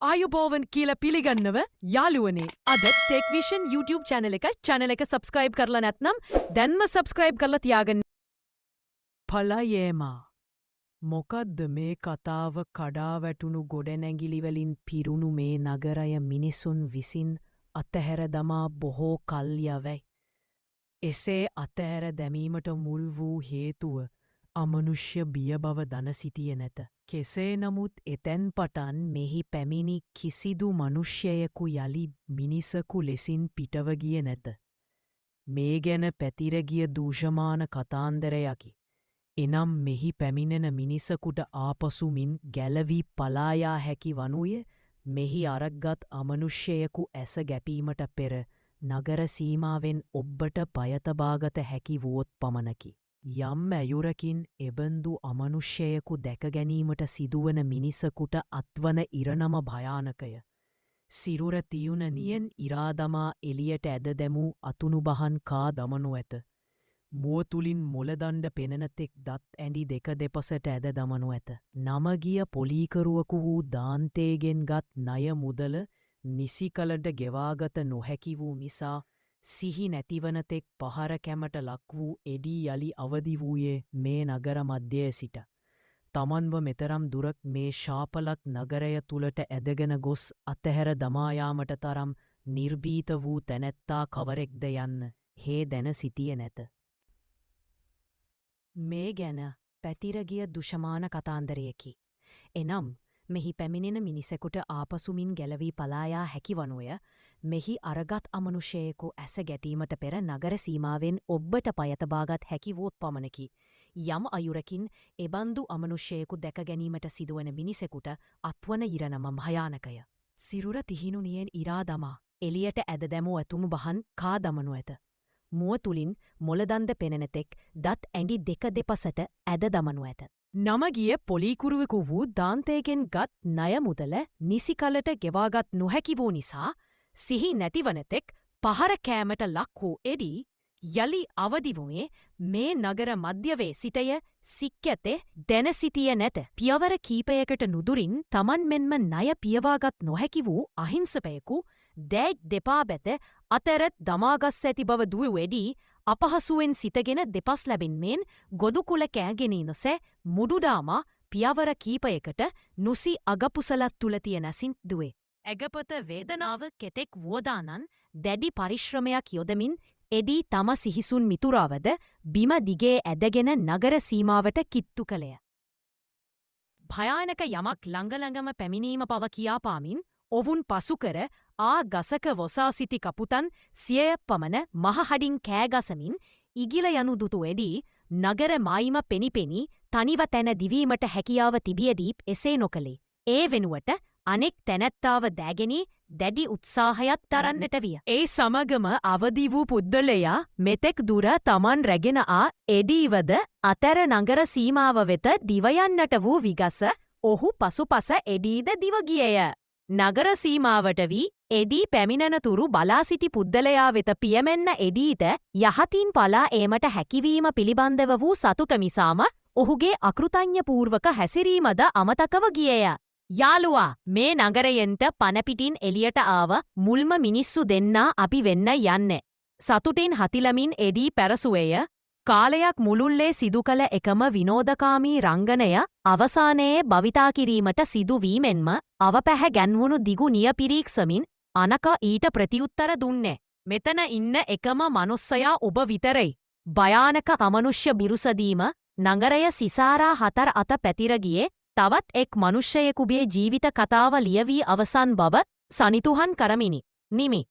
ආයුබෝවන් කියලා පිළිගන්නව යාළුවනේ අද ටෙක්විෂන් YouTube channel එක subscribe කරලා නැත්නම් දැන්ම subscribe කරලා තියාගන්න. පලයේමා මොකද්ද මේ කතාව කඩා වැටුණු ගොඩනැගිලි වලින් පිරුණු මේ නගරය මිනිසුන් විසින් අතහැර දමා බොහෝ කල් යවයි. එසේ අතහැර දැමීමට මුල් වූ හේතුව අමනුෂ්‍ය බිය බව දන සිටියේ නැත. කෙසේ නමුත් එතැන් පටන් මෙහි පැමිණි කිසිදු මනුෂ්‍යයෙකු යලි මිනිසකු ලෙසින් පිටව ගියේ නැත. මේ ගැන පැතිර ගිය දූෂමාන කතාන්දරයකි. එනම් මෙහි පැමිණෙන මිනිසකුට ආපසුමින් ගැලවී පලා යා හැකි වනුයේ මෙහි අරක්ගත් අමනුෂ්‍යයෙකු ඇස ගැපීමට පෙර නගර සීමාවෙන් ඔබ්බට පය තබාගත හැකි වුවොත් පමණකි. යම් ඇයුරකින් එබඳු අමනුෂ්‍යයෙකු දැක ගැනීමට සිදුවන මිනිසකුට අත්වන ඉරණම භයානකය. සිරුර තියුණ නියෙන් ඉරාදමා එලියට ඇද දැමූ අතුණු බහන් කා දමනු ඇත. මුව තුළින් මොලදණ්ඩ පෙනෙනතෙක් දත් ඇඩි දෙක දෙපසට ඇද දමනු ඇත. නමගිය පොලීකරුවකු වූ දාන්තේගෙන් ගත් ණය මුදල නිසි කලට ගෙවාගත නොහැකි වූ නිසා සිහි නැතිවනතෙක් පහර කැමට ලක් වූ එඩී යලි අවදි වූයේ මේ නගර මධ්‍යය සිට. තමන්ව මෙතරම් දුරක් මේ ශාපලත් නගරය තුළට ඇදගෙන ගොස් අතහැර දමායාමට තරම් නිර්භීත වූ තැනැත්තා කවරෙක්ද යන්න හේ දැන සිටියේ නැත. මේ ගැන පැතිරගිය දුෂමාන කතාන්දරයකි. එනම් මෙහි පැමිණෙන මිනිසෙකුට ආපසුමින් ගැලවී පලායා හැකි වනුය මෙහි අරගත් අමනුෂ්‍යයෙකු ඇස ගැටීමට පෙර නගර සීමාවෙන් ඔබ්බට පයතබාගත් හැකි වූත් පමණකි. යම් අයුරකින් එබන්දු අමනුෂ්‍යයෙකු දැක ගැනීමට සිදුවන මිනිසෙකුට අත්වන ඉරණම භයානකය. සිරුර තිහිනුනියෙන් ඉරා දමා එලියට ඇද දැමූ ඇතුමු බහන් කා දමනු ඇත. මුව තුළින් මොලදන්ද පෙනෙනතෙක් දත් ඇඩි දෙක දෙපසට ඇද දමනු ඇත. නමගිය පොලීකුරුවෙකු වූ දාන්තයගෙන් ගත් ණය මුදල නිසි කලට ගෙවාගත් නොහැකි වූ නිසා සිහි නැතිවනතෙක් පහර කෑමට ලක් වූ එඩී යලි අවදි වුයේ මේ නගර මධ්‍යවේ සිටය සික්කැතේ දැන සිටියේ නැත. පියවර කීපයකට නුදුරින් තමන් මෙන්ම ණය පියවාගත් නොහැකි වූ අහිංසකයෙකු දෑග් දෙපා බැත අතර දමාගස් ඇති බව දුවූ එඩී අපහසුවෙන් සිතගෙන දෙපස් ලැබෙන්මෙන් ගොදුකුල කෑගෙනී නොසෑ මුඩුඩාමා පියවර කීපයකට නුසි අගපුසලත් තුළතිය නැසින් දුවේ. ඇගපත වේදනාව කෙතෙක් වුවදානන් දැඩි පරිශ්‍රමයක් යොදමින් එඩී තම සිහිසුන් මිතුරාවද බිම දිගේ ඇදගෙන නගර සීමාවට කිත්තු කළය. භයානක යමක් ළඟළඟම පැමිණීම පව කියාපාමින් ඔවුන් පසුකර ගසක වොසා සිටි කපුතන් සියය පමණ මහහඩින් කෑගසමින් ඉගිල යනු දුටු එඩී නගර මායිම පෙනිපෙනී තනිව තැන දිවීමට හැකියාව තිබියදීප් එසේ නොකළේ. ඒ වෙනුවට අනෙක් තැනැත්තාව දෑගෙනී දැඩි උත්සාහයක් තරන්නට විය. ඒ සමගම අවදි වූ පුද්ගලයා මෙතෙක් දුර තමන් රැගෙන එඩීවද අතැර නගර සීමාව වෙත දිවයන්නට වූ විගස ඔහු පසුපස එඩීද දිවගියය. නගර සීමාවට වී එඩී පැමිණෙනතුරු බලා සිටි පුද්ගලයා වෙත පියමෙන්න එඩීට යහතින් පලා ඒමට හැකිවීම පිළිබඳව වූ සතුට මිසාම ඔහුගේ අකෘතඥපූර්වක හැසිරීමද අමතකව ගියය. යාළුවා මේ නගරයෙන්ට පනපිටින් එලියට ආව මුල්ම මිනිස්සු දෙන්නා අපි වෙන්න යන්නේ. සතුටින් හතිලමින් එඩී පැරසුවේය. කාලයක් මුළුල්ලේ සිදු කළ එකම විනෝදකාමී රංගනය අවසානයේ භවිතා කිරීමට සිදුවීමෙන්ම අවපැහැ ගැන්වුණු දිගු නියපිරීක්සමින් අනක ඊට ප්‍රතිඋත්තර දුන්නේ. මෙතන ඉන්න එකම මනුස්සයා ඔබ විතරයි. භයානක අමනුෂ්‍ය බිරුසදීම නගරය සිසාරා 4 අත පැතිරගියේ තවත් එක් මනුෂ්‍යයෙකුගේ ජීවිත කතාව ලියවී අවසන් බව සනිතුහන් කරමිනි. නිමි.